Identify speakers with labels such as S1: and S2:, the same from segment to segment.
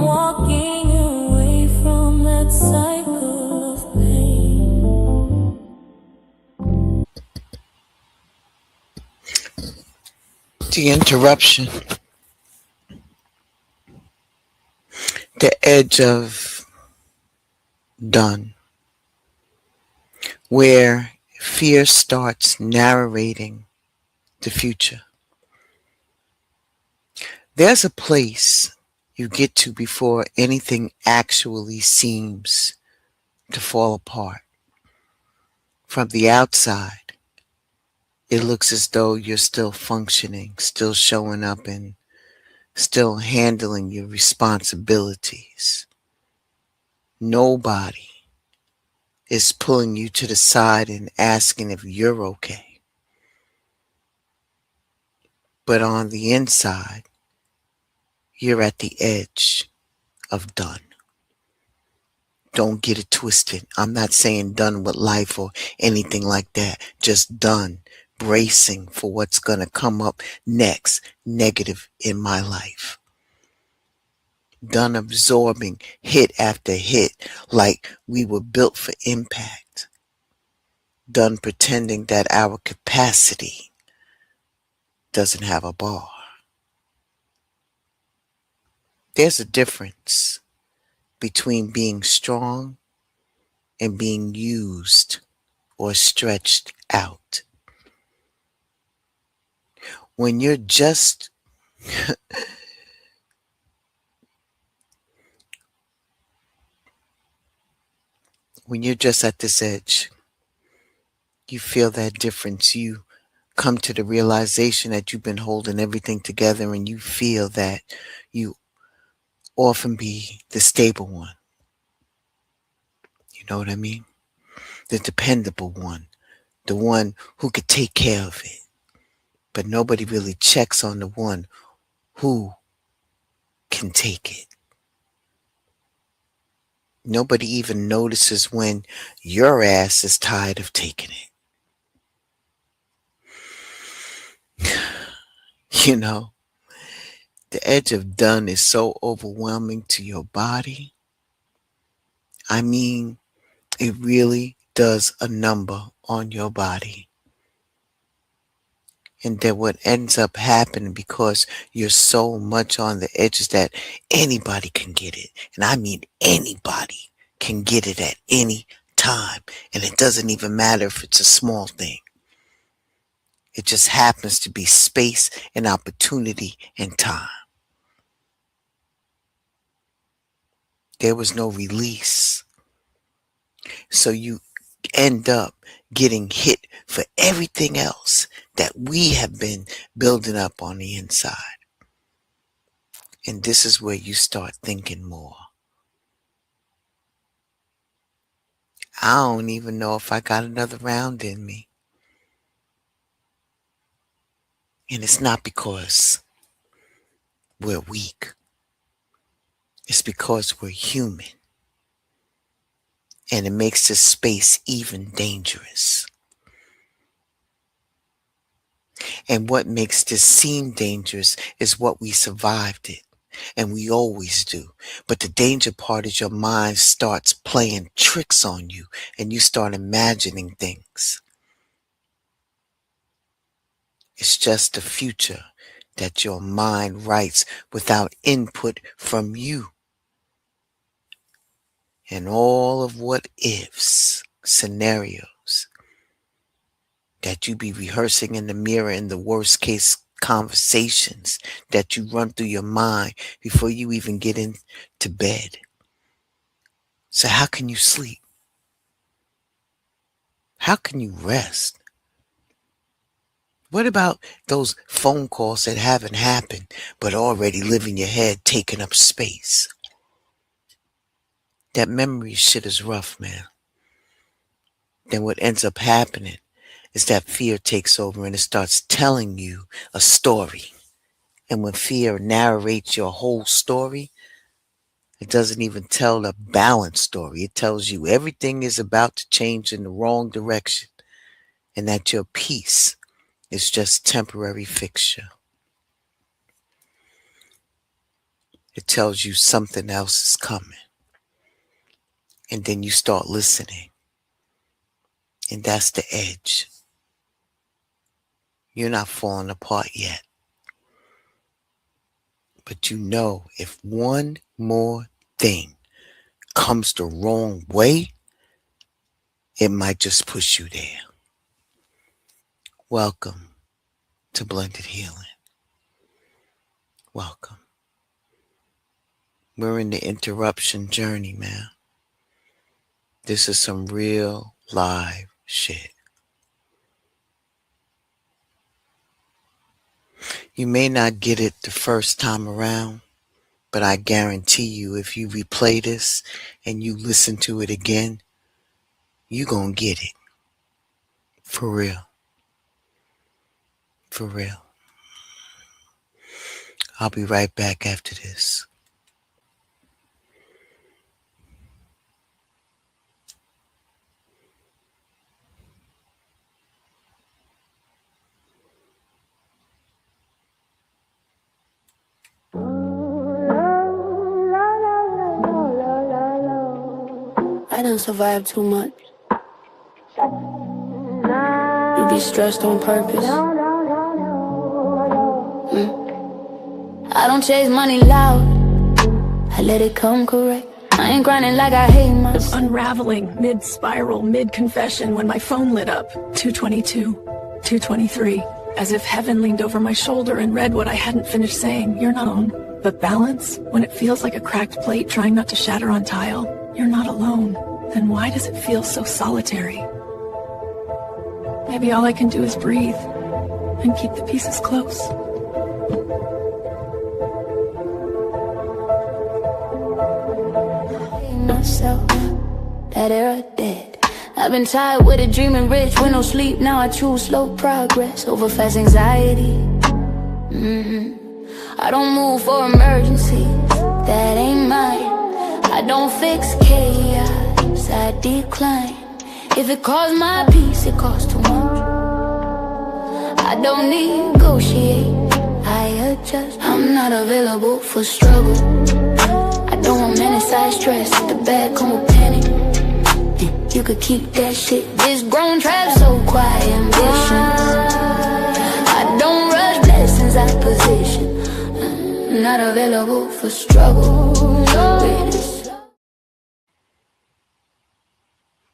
S1: walking away from that cycle of pain.
S2: The interruption, the edge of done, where fear starts narrating the future. There's a place you get to before anything actually seems to fall apart. From the outside, it looks as though you're still functioning, still showing up, and still handling your responsibilities. Nobody is pulling you to the side and asking if you're okay. But on the inside, you're at the edge of done. Don't get it twisted. I'm not saying done with life or anything like that. Just done, bracing for what's going to come up next, negative in my life. Done absorbing hit after hit like we were built for impact. Done pretending that our capacity doesn't have a bar. There's a difference between being strong and being used or stretched out. When you're just when you're just at this edge, you feel that difference. You come to the realization that you've been holding everything together, and you feel that you often be the stable one. You know what I mean? The dependable one, the one who could take care of it. But nobody really checks on the one who can take it. Nobody even notices when your ass is tired of taking it. You know, the edge of done is so overwhelming to your body. I mean, it really does a number on your body. And then what ends up happening, because you're so much on the edges, that anybody can get it. And I mean anybody can get it at any time. And it doesn't even matter if it's a small thing. It just happens to be space and opportunity and time. There was no release. So you end up getting hit for everything else that we have been building up on the inside. And this is where you start thinking more. I don't even know if I got another round in me. And it's not because we're weak. It's because we're human. And it makes this space even dangerous. And what makes this seem dangerous is what we survived it. And we always do. But the danger part is your mind starts playing tricks on you, and you start imagining things. It's just the future that your mind writes without input from you. And all of what ifs, scenarios that you be rehearsing in the mirror, in the worst case conversations that you run through your mind before you even get into bed. So how can you sleep? How can you rest? What about those phone calls that haven't happened but already live in your head, taking up space? That memory shit is rough, man. Then what ends up happening is that fear takes over and it starts telling you a story. And when fear narrates your whole story, it doesn't even tell the balanced story. It tells you everything is about to change in the wrong direction, and that your peace is just temporary fixture. It tells you something else is coming. And then you start listening. And that's the edge. You're not falling apart yet. But you know if one more thing comes the wrong way, it might just push you there. Welcome to Blended Healing. Welcome. We're in the interruption journey, man. This is some real live shit. You may not get it the first time around, but I guarantee you if you replay this and you listen to it again, you gonna get it. For real. For real. I'll be right back after this.
S1: I done survived too much. You be stressed on purpose. I don't chase money loud, I let it come correct. I ain't grinding like I hate myself.
S3: Unraveling, mid-spiral, mid-confession when my phone lit up. 222, 223. As if heaven leaned over my shoulder and read what I hadn't finished saying. You're not alone. But balance, when it feels like a cracked plate trying not to shatter on tile, you're not alone. Then why does it feel so solitary? Maybe all I can do is breathe and keep the pieces close.
S1: Myself, that era dead. I've been tired with it, dreaming rich with no sleep. Now I choose slow progress over fast anxiety. I don't move for emergencies, that ain't mine. I don't fix chaos, I decline. If it costs my peace, it costs too much. I don't negotiate, I adjust. I'm not available for struggle. I don't want many-sized stress, the bag come with panic. You could keep that shit. This grown trap so quiet ambitions. I don't rush blessings, I position. Not available for struggle.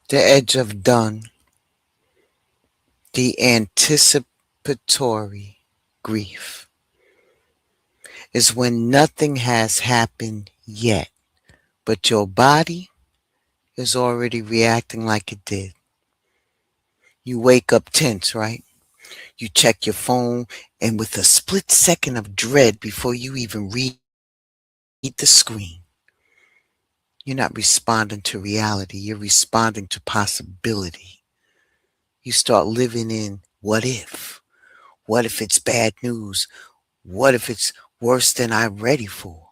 S2: The edge of done. The anticipatory grief is when nothing has happened yet, but your body is already reacting like it did. You wake up tense, right? You check your phone, and with a split second of dread before you even read the screen, you're not responding to reality, you're responding to possibility. You start living in what if? What if it's bad news? What if it's worse than I'm ready for?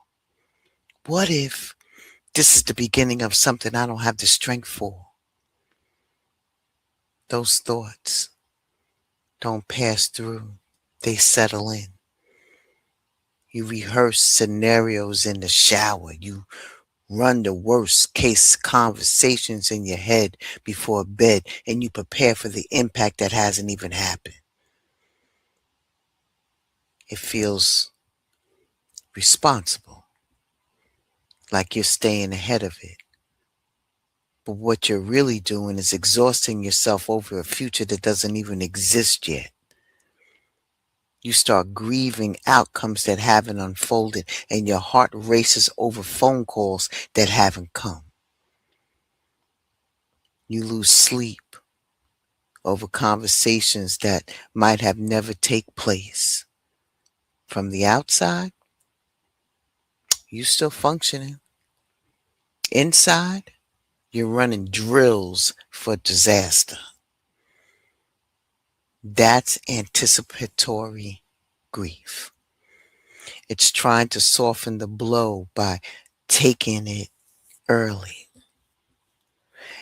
S2: What if this is the beginning of something I don't have the strength for? Those thoughts don't pass through, they settle in. You rehearse scenarios in the shower. You run the worst case conversations in your head before bed, and you prepare for the impact that hasn't even happened. It feels responsible, like you're staying ahead of it. But what you're really doing is exhausting yourself over a future that doesn't even exist yet. You start grieving outcomes that haven't unfolded, and your heart races over phone calls that haven't come. You lose sleep over conversations that might have never take place. From the outside, you still functioning. Inside, you're running drills for disaster. That's anticipatory grief. It's trying to soften the blow by taking it early.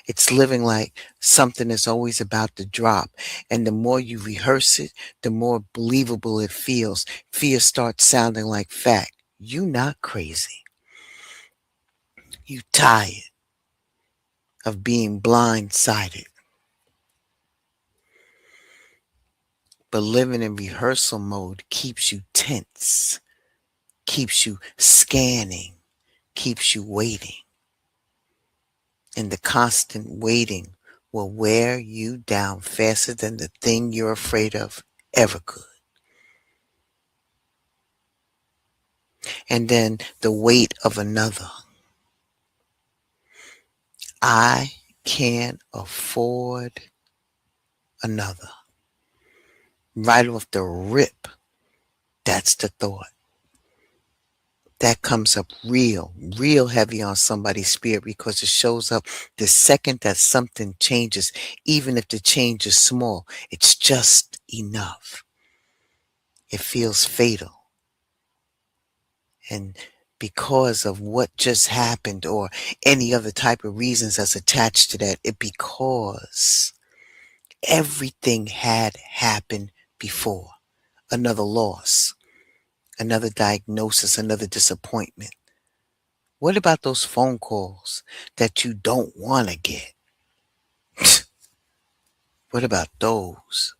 S2: It's living like something is always about to drop. And the more you rehearse it, the more believable it feels. Fear starts sounding like fact. You not crazy. You tired of being blindsided. But living in rehearsal mode keeps you tense, keeps you scanning, keeps you waiting. And the constant waiting will wear you down faster than the thing you're afraid of ever could. And then the weight of another. I can't afford another. Right off the rip, that's the thought. That comes up real heavy on somebody's spirit because it shows up the second that something changes, even if the change is small. It's just enough. It feels fatal. And because of what just happened or any other type of reasons that's attached to that, it because everything had happened before. Another loss, another diagnosis, another disappointment. What about those phone calls that you don't want to get? What about those?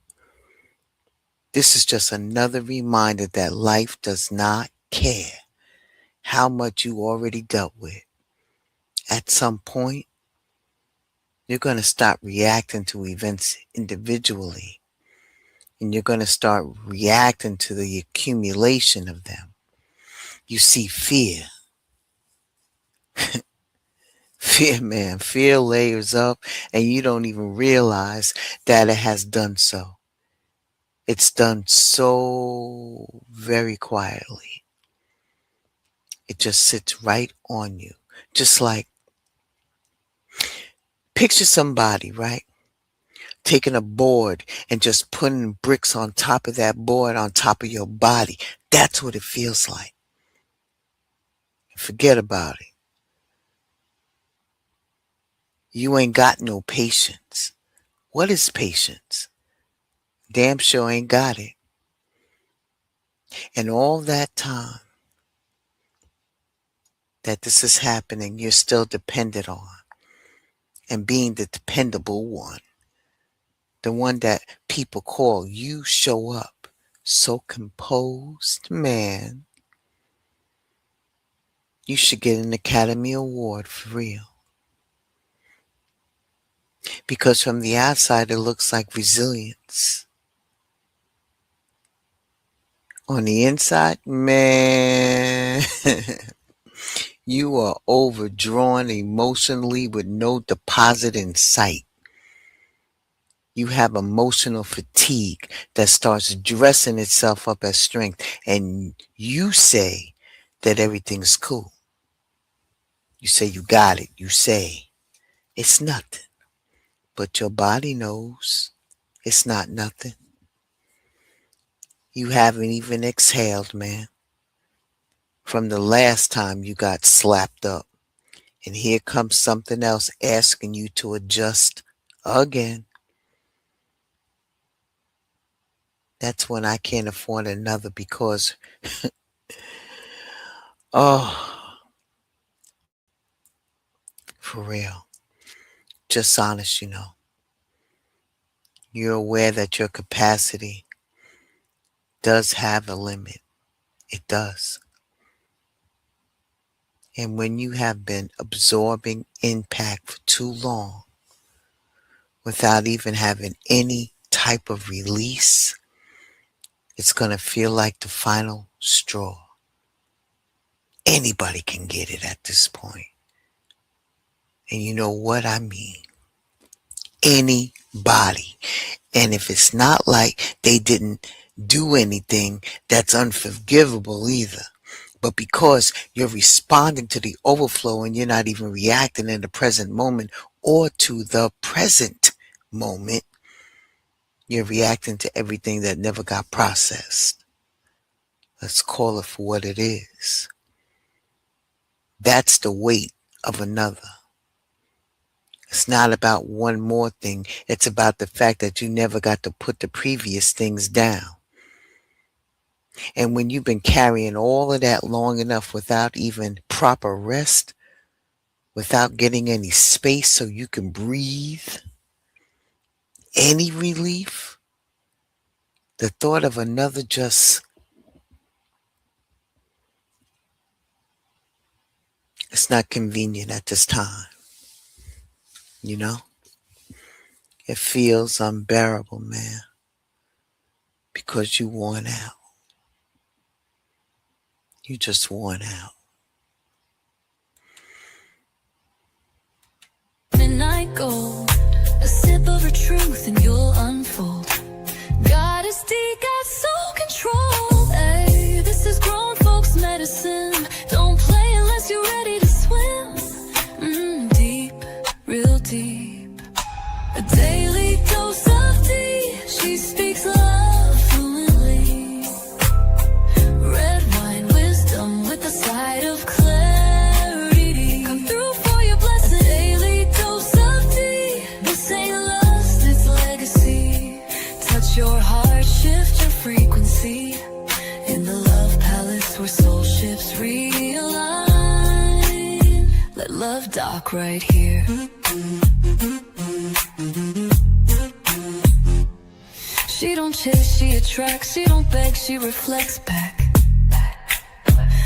S2: This is just another reminder that life does not care how much you already dealt with. At some point, you're going to stop reacting to events individually, and you're going to start reacting to the accumulation of them. You see fear. Fear, man, fear layers up, and you don't even realize that it has done so. It's done so very quietly. It just sits right on you. Just like, picture somebody, right? Taking a board and just putting bricks on top of that board on top of your body. That's what it feels like. Forget about it. You ain't got no patience. What is patience? Damn sure ain't got it. And all that time that this is happening, you're still dependent on. And being the dependable one, the one that people call, you show up so composed, man. You should get an Academy Award for real. Because from the outside, it looks like resilience. On the inside, man, you are overdrawn emotionally with no deposit in sight. You have emotional fatigue that starts dressing itself up as strength, and you say that everything's cool. You say you got it. You say it's nothing. But your body knows it's not nothing. You haven't even exhaled, man, from the last time you got slapped up. And here comes something else asking you to adjust again. That's when I can't afford another because, oh, for real, just honest, you're aware that your capacity does have a limit. It does. And when you have been absorbing impact for too long without even having any type of release, it's going to feel like the final straw. Anybody can get it at this point. And you know what I mean? Anybody. And if it's not like they didn't do anything, that's unforgivable either. But because you're responding to the overflow and you're not even reacting in the present moment or to the present moment, you're reacting to everything that never got processed. Let's call it for what it is. That's the weight of another. It's not about one more thing. It's about the fact that you never got to put the previous things down. And when you've been carrying all of that long enough without even proper rest, without getting any space so you can breathe, any relief, the thought of another just, it's not convenient at this time, you know? It feels unbearable, man, because you worn out. You just worn out.
S1: Midnight gold, a sip of her truth and you'll unfold. Goddess D got soul control. Hey, this is grown folks medicine. Don't play unless you're ready to swim. Deep, real deep. A daily dose of tea. She speaks love fluently. Red wine wisdom with a side of clarity. Come through for your blessing. Daily dose of tea. This ain't lust, it's legacy. Touch your heart, shift your frequency. In the love palace where soul ships realign. Let love dock right here. She don't chase, she attracts. She don't beg, she reflects back.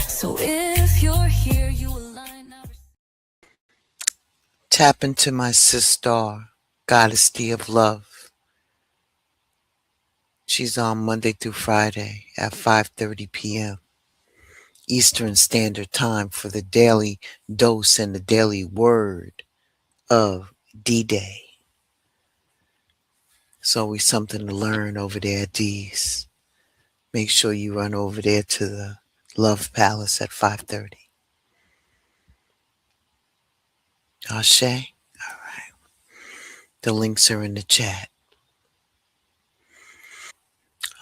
S1: So if you're here, you align now.
S2: Tap into my sister, Goddess D of Love. She's on Monday through Friday at 5:30 p.m. Eastern Standard Time for the daily dose and the daily word of D-Day. It's always something to learn over there at D's. Make sure you run over there to the Love Palace at 5:30. Ashe? All right. The links are in the chat.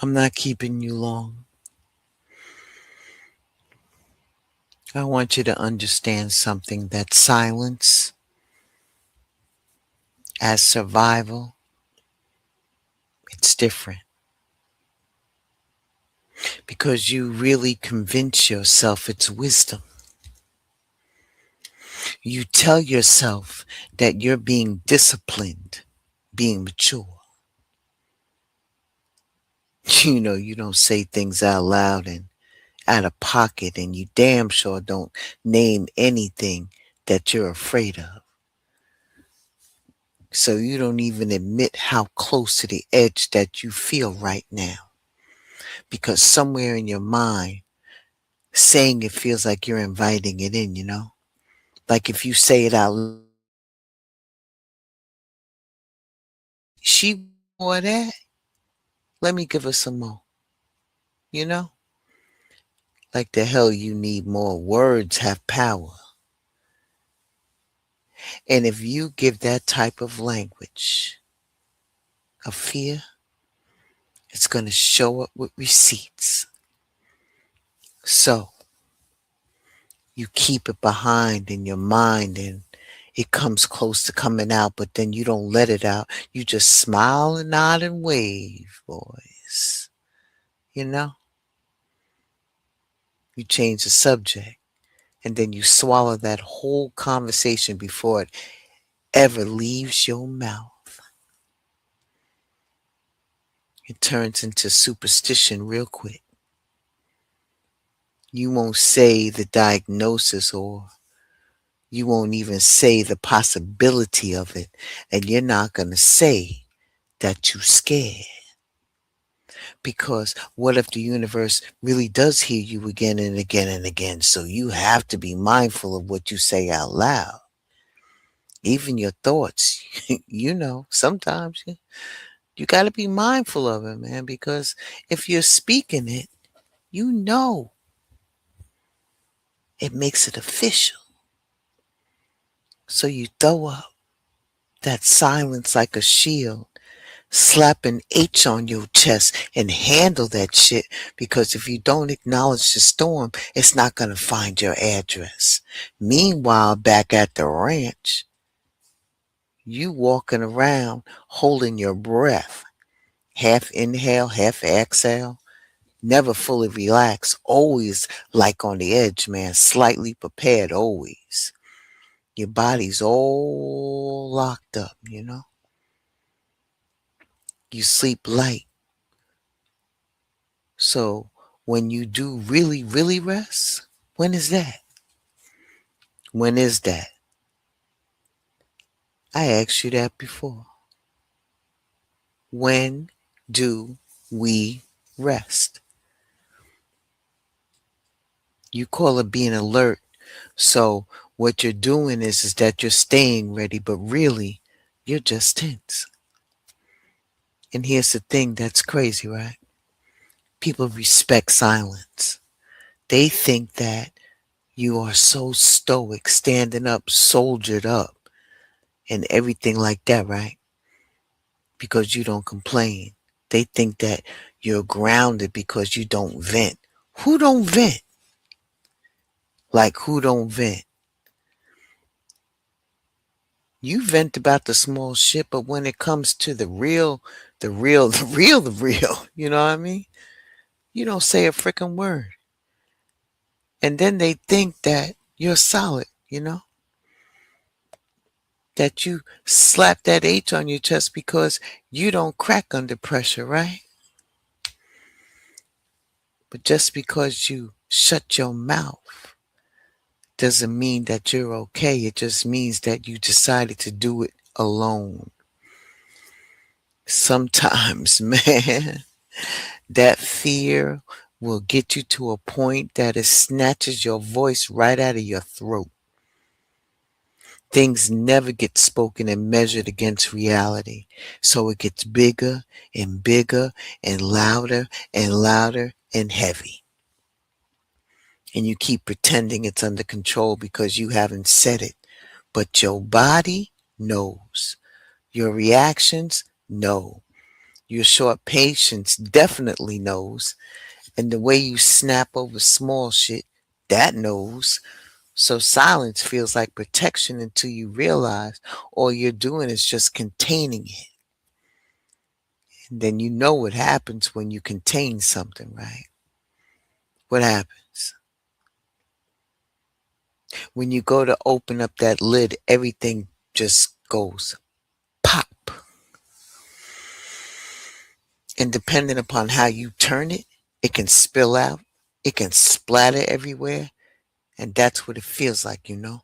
S2: I'm not keeping you long. I want you to understand something, that silence as survival, it's different. Because you really convince yourself it's wisdom. You tell yourself that you're being disciplined, being mature. You know, you don't say things out loud and out of pocket, and you damn sure don't name anything that you're afraid of. So you don't even admit how close to the edge that you feel right now. Because somewhere in your mind, saying it feels like you're inviting it in, you know? Like if you say it out loud, she more that? Let me give her some more. You know? Like the hell you need more. Words have power. And if you give that type of language of fear, it's going to show up with receipts. So you keep it behind in your mind and it comes close to coming out, but then you don't let it out. You just smile and nod and wave, boys. You know? You change the subject and then you swallow that whole conversation before it ever leaves your mouth. It turns into superstition real quick. You won't say the diagnosis, or you won't even say the possibility of it. And you're not going to say that you're scared. Because what if the universe really does hear you again and again and again? So you have to be mindful of what you say out loud. Even your thoughts, you know, sometimes you got to be mindful of it, man. Because if you're speaking it, you know, it makes it official. So you throw up that silence like a shield. Slap an H on your chest and handle that shit, because if you don't acknowledge the storm, it's not going to find your address. Meanwhile, back at the ranch, you walking around holding your breath, half inhale, half exhale, Never fully relaxed, always like on the edge, man, slightly prepared always. Your body's all locked up. You sleep light. So when you do really, really rest, when is that? When is that? I asked you that before. When do we rest? You call it being alert. So what you're doing is that you're staying ready, but really you're just tense. And here's the thing that's crazy, right? People respect silence. They think that you are so stoic, standing up, soldiered up, and everything like that, right? Because you don't complain. They think that you're grounded because you don't vent. Who don't vent? Like, who don't vent? You vent about the small shit, but when it comes to the real, the real, you know what I mean? You don't say a freaking word. And then they think that you're solid, that you slap that H on your chest because you don't crack under pressure, right? But just because you shut your mouth doesn't mean that you're okay. It just means that you decided to do it alone. Sometimes, man, that fear will get you to a point that it snatches your voice right out of your throat. Things never get spoken and measured against reality. So it gets bigger and bigger and louder and heavy. And you keep pretending it's under control because you haven't said it. But your body knows. Your reactions know. Your short patience definitely knows. And the way you snap over small shit, that knows. So silence feels like protection until you realize all you're doing is just containing it. And then you know what happens when you contain something, right? What happens? When you go to open up that lid, everything just goes pop. And depending upon how you turn it, it can spill out, it can splatter everywhere, and that's what it feels like. And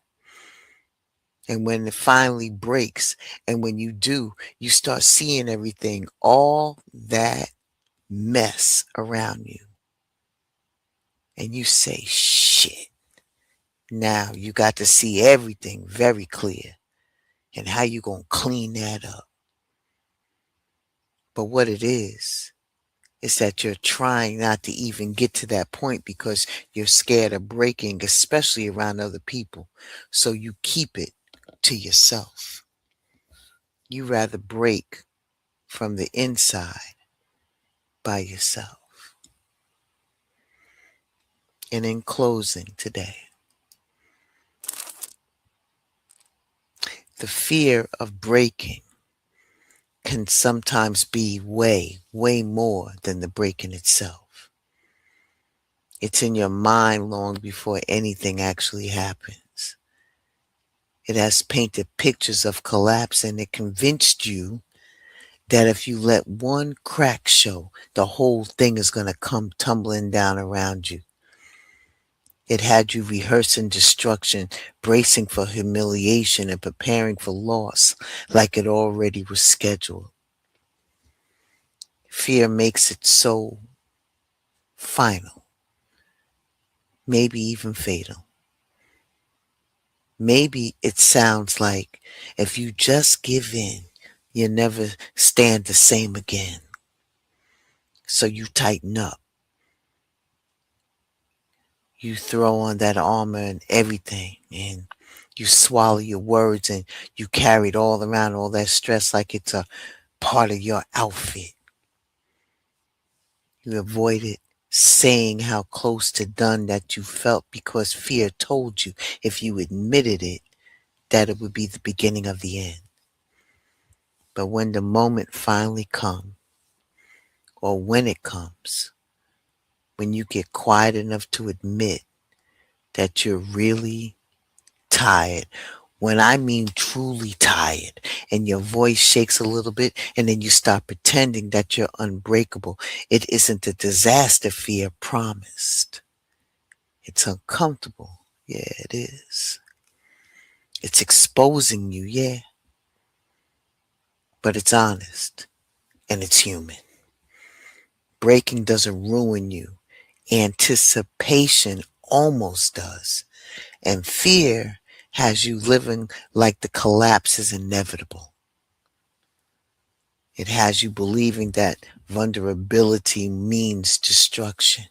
S2: when it finally breaks, and when you do, you start seeing everything, all that mess around you. And you say, shit. Now you got to see everything very clear. And how you gonna clean that up. But what it is that you're trying not to even get to that point because you're scared of breaking, especially around other people. So you keep it to yourself. You rather break from the inside by yourself. And in closing today, the fear of breaking can sometimes be way, way more than the breaking itself. It's in your mind long before anything actually happens. It has painted pictures of collapse, and it convinced you that if you let one crack show, the whole thing is going to come tumbling down around you. It had you rehearsing destruction, bracing for humiliation, and preparing for loss like it already was scheduled. Fear makes it so final, maybe even fatal. Maybe it sounds like if you just give in, you never stand the same again. So you tighten up. You throw on that armor and everything, and you swallow your words, and you carry it all around, all that stress like it's a part of your outfit. You avoided saying how close to done that you felt because fear told you if you admitted it, that it would be the beginning of the end. But when the moment finally comes, or when it comes, when you get quiet enough to admit that you're really tired. When I mean truly tired, and your voice shakes a little bit, and then you start pretending that you're unbreakable, it isn't the disaster fear promised. It's uncomfortable. Yeah, it is. It's exposing you, yeah. But it's honest, and it's human. Breaking doesn't ruin you. Anticipation almost does. And fear has you living like the collapse is inevitable. It has you believing that vulnerability means destruction.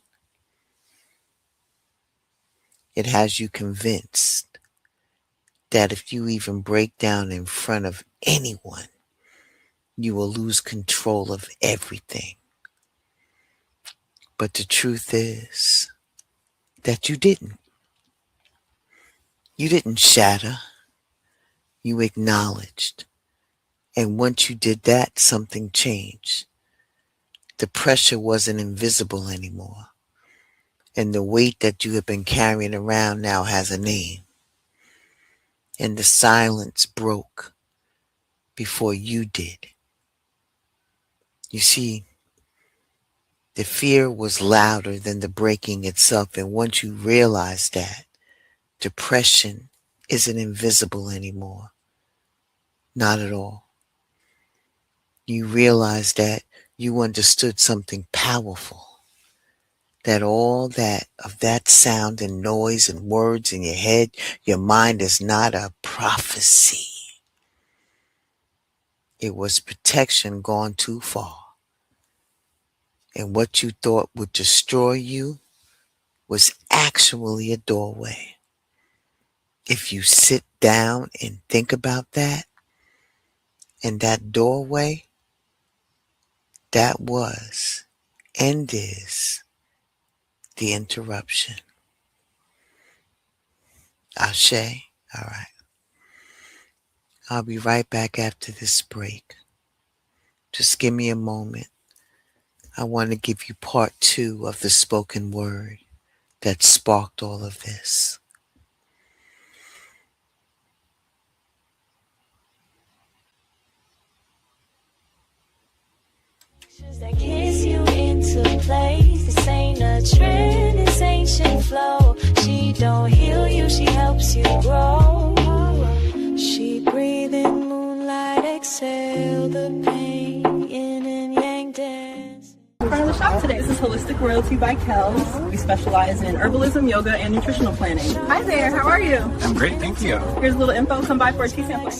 S2: It has you convinced that if you even break down in front of anyone, you will lose control of everything. But the truth is that you didn't. You didn't shatter. You acknowledged. And once you did that, something changed. The pressure wasn't invisible anymore. And the weight that you have been carrying around now has a name. And the silence broke before you did. You see, the fear was louder than the breaking itself. And once you realize that, depression isn't invisible anymore. Not at all. You realize that you understood something powerful. That all that of that sound and noise and words in your head, your mind is not a prophecy. It was protection gone too far. And what you thought would destroy you was actually a doorway. If you sit down and think about that, and that doorway, that was and is the interruption. Ashe? All right. I'll be right back after this break. Just give me a moment. I want to give you part 2 of the spoken word that sparked all of this.
S4: That kiss you into place. This ain't a trend, it's ancient flow. She don't heal you, she helps you grow. She breathe in moonlight, exhale the pain, yin and yang dance.
S5: In front of the shop today. This is Holistic Royalty by Kels. We specialize in herbalism, yoga, and nutritional planning. Hi there, how are you?
S6: I'm great, thank you.
S5: Here's a little info. Come by for a tea sample.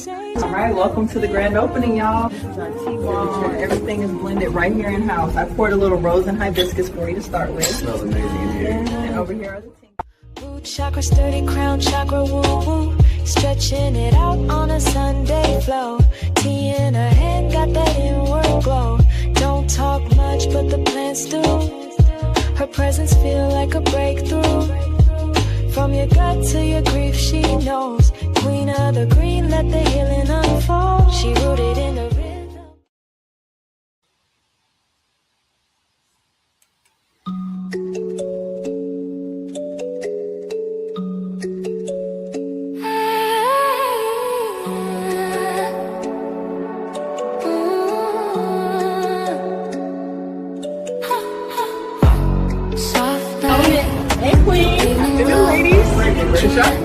S5: All right, welcome to the grand opening, y'all. This is our tea bomb. Everything is blended right here in house. I poured a little rose and hibiscus for you to start with.
S6: Smells amazing in here.
S5: And over here are the tea.
S4: Root chakra sturdy, crown chakra woo woo. Stretching it out on a Sunday flow. Tea in her hand, got that inward glow. Don't talk much, but the plants do. Her presence feel like a breakthrough. From your gut to your grief, she knows. Queen of the green, let the healing unfold. She rooted in the rhythm.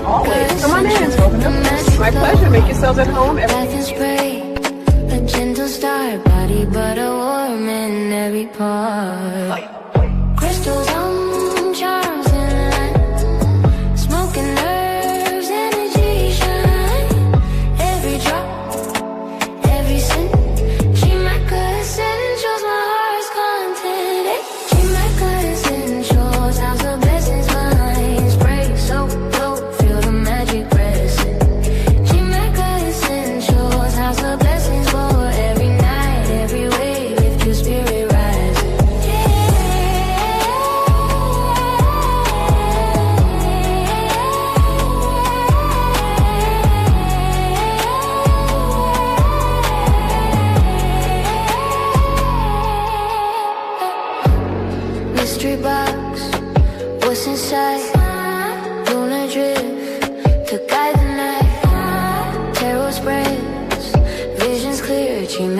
S5: Always. Come on in. My pleasure. Make yourselves at home.
S1: A gentle star body, but a warm in every part. Crystals on charms and light. Smoking nerves, energy shine. Every drop, every sin. She my good essentials, my heart's content. She my good essentials, house of blessings, mine. Spray so low, feel the magic present. She my good essentials, house of blessings for every night, every way. Lift your spirit rising. Yeah.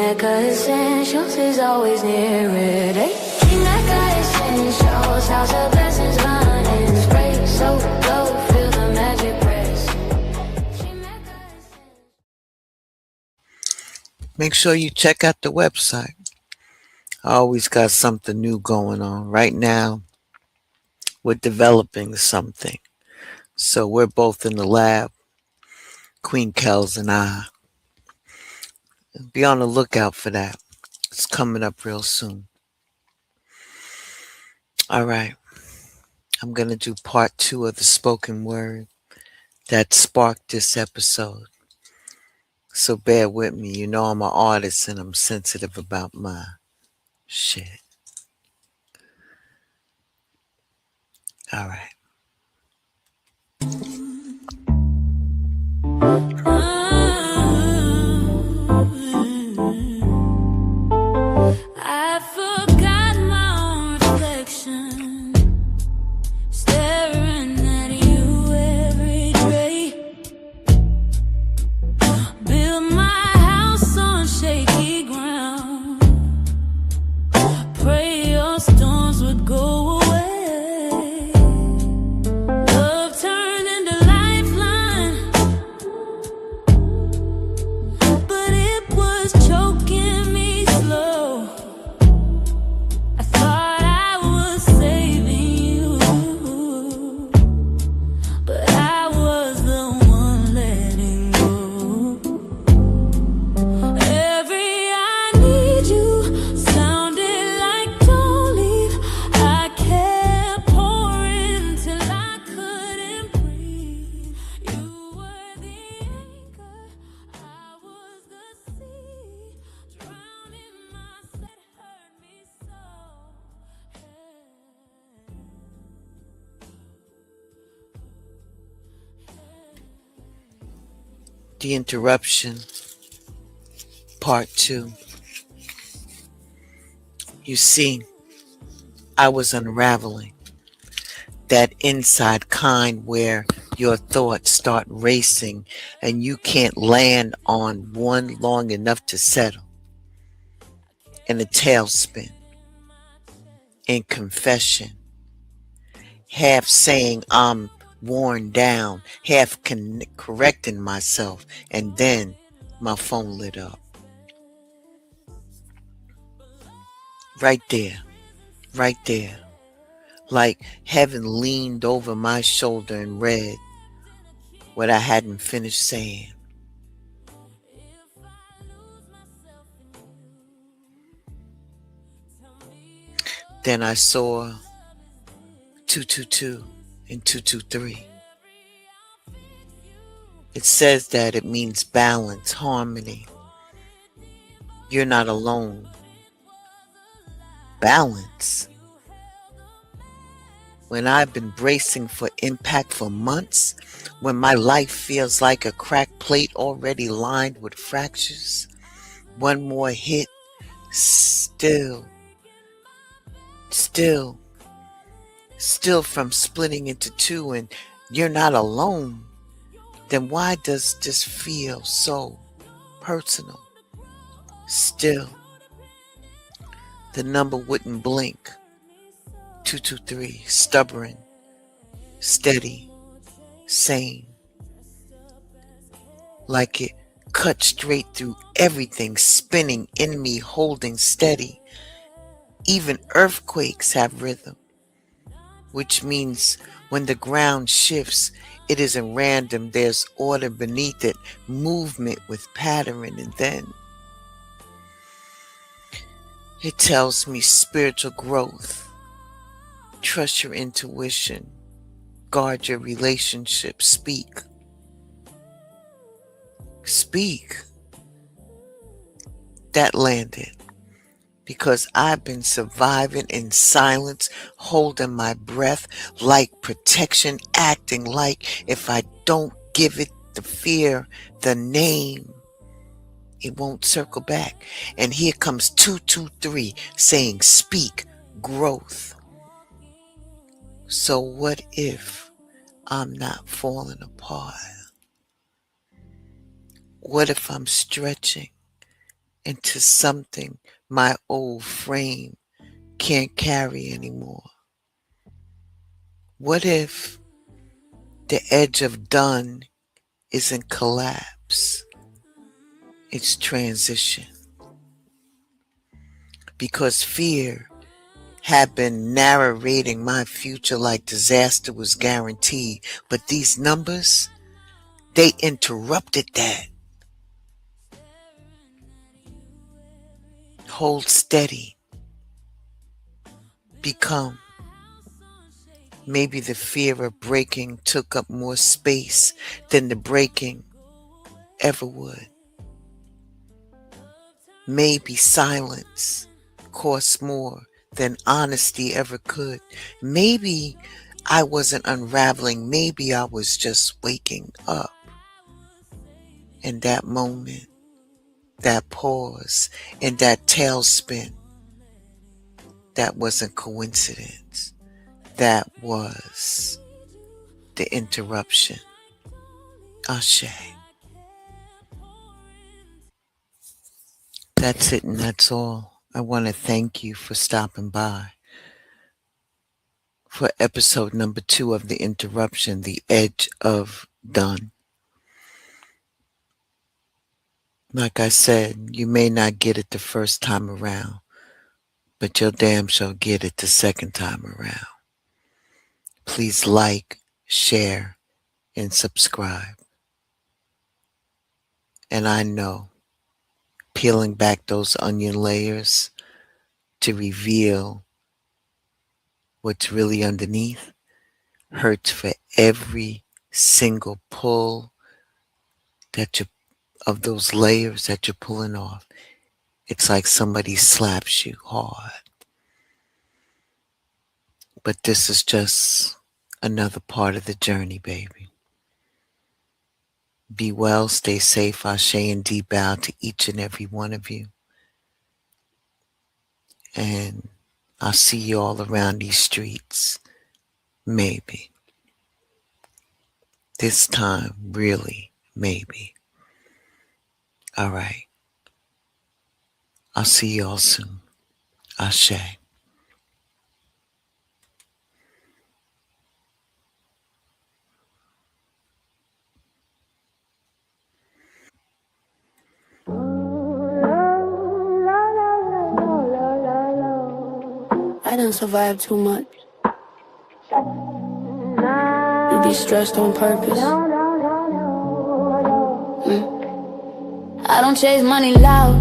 S1: Mecca Essentials is always near it. Hey, Mecca Essentials, house of blessings, running spray, so low, feel the magic press.
S2: Make sure you check out the website. I always got something new going on. Right now, we're developing something. So we're both in the lab, Queen Kels and I. Be on the lookout for that. It's coming up real soon. All right. I'm going to do part 2 of the spoken word that sparked this episode. So bear with me. You know I'm an artist and I'm sensitive about my shit. All right.
S1: I forgot my own reflection, staring at you every day. Build my house on shaky ground, pray your storms would go away. Love turned into lifeline, but it was choking me slow. I thought I was saving you, but I was the one letting go. Every I need you sounded like don't leave. I kept pouring till I couldn't breathe. You were the anchor, I was the sea, drowning myself. It hurt me so.
S2: The interruption, part 2. You see, I was unraveling that inside kind where your thoughts start racing and you can't land on one long enough to settle. In a tailspin, in confession, half saying I'm worn down, half correcting myself, and then my phone lit up. Right there, like heaven leaned over my shoulder and read what I hadn't finished saying. Then I saw 222 and 223. It says that it means balance, harmony. You're not alone. Balance. When I've been bracing for impact for months, when my life feels like a cracked plate already lined with fractures, one more hit, still from splitting into two, and you're not alone, then why does this feel so personal? Still, the number wouldn't blink. 223, stubborn, steady, sane. Like it cut straight through everything, spinning in me, holding steady. Even earthquakes have rhythm, which means when the ground shifts, it isn't random. There's order beneath it, movement with pattern, and then it tells me spiritual growth. Trust your intuition. Guard your relationship. Speak. That landed. Because I've been surviving in silence, holding my breath like protection, acting like if I don't give it the fear, the name, it won't circle back. And here comes 223 saying, speak, growth. So what if I'm not falling apart? What if I'm stretching, into something my old frame can't carry anymore? What if the edge of done isn't collapse, it's transition? Because fear had been narrating my future like disaster was guaranteed, but these numbers, they interrupted that. Hold steady. Become. Maybe the fear of breaking took up more space than the breaking ever would. Maybe silence cost more than honesty ever could. Maybe I wasn't unraveling. Maybe I was just waking up. In that moment, that pause, in that tailspin, that wasn't coincidence. That was the interruption. Ashe. That's it and that's all. I want to thank you for stopping by for episode number 2 of The Interruption, The Edge of Done. Like I said, you may not get it the first time around, but you'll damn sure get it the second time around. Please like, share, and subscribe. And I know peeling back those onion layers to reveal what's really underneath hurts for every single pull that you of those layers that you're pulling off. It's like somebody slaps you hard. But this is just another part of the journey, baby. Be well, stay safe. Ashe and deep bow to each and every one of you. And I'll see you all around these streets. Maybe. This time, really, maybe. All right. I'll see you all soon. Ashe.
S1: I done survived too much. You be stressed on purpose. I don't chase money loud,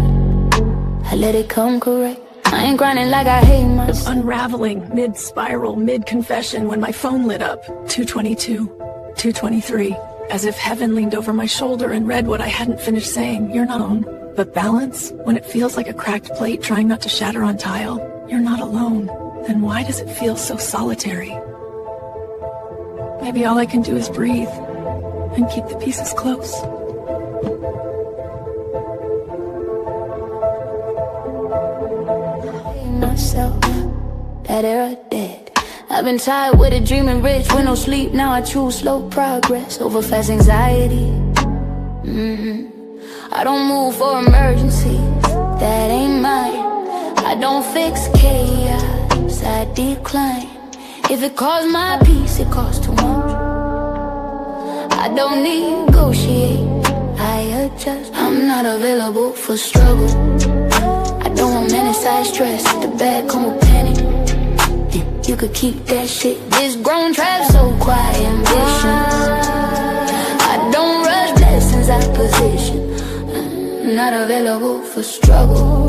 S1: I let it come correct. I ain't grinding like I hate myself.
S3: Unraveling mid-spiral, mid-confession when my phone lit up. 222, 223. As if heaven leaned over my shoulder and read what I hadn't finished saying. You're not alone. But balance, when it feels like a cracked plate trying not to shatter on tile, you're not alone. Then why does it feel so solitary? Maybe all I can do is breathe and keep the pieces close.
S1: Myself, that era dead. I've been tired with it, dreaming rich with no sleep. Now I choose slow progress over fast anxiety. I don't move for emergency, that ain't mine. I don't fix chaos, I decline. If it costs my peace, it costs too much. I don't negotiate, I adjust. I'm not available for struggle. I don't want minute-sized stress, the bag come with panic. And you could keep that shit. This grown trap so quiet, ambitions. I don't rush blessings, I position. I'm not available for struggle.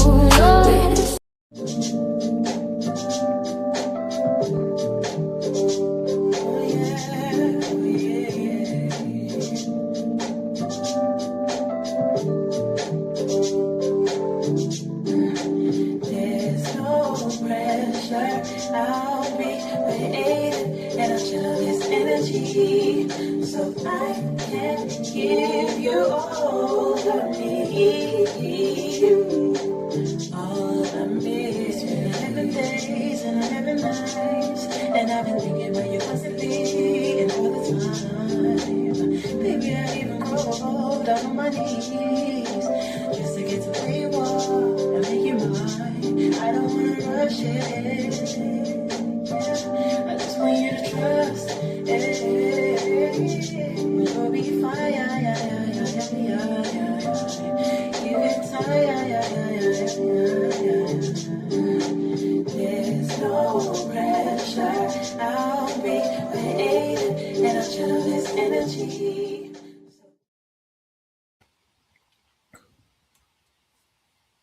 S4: I'll be waiting and I'll channel this energy so I can give you all of me. All of me. It's been 11 days and 11 nights, and I've been thinking where you constantly and all the time. Baby, I even crawled down on my knees just to get to where you are.
S1: chest.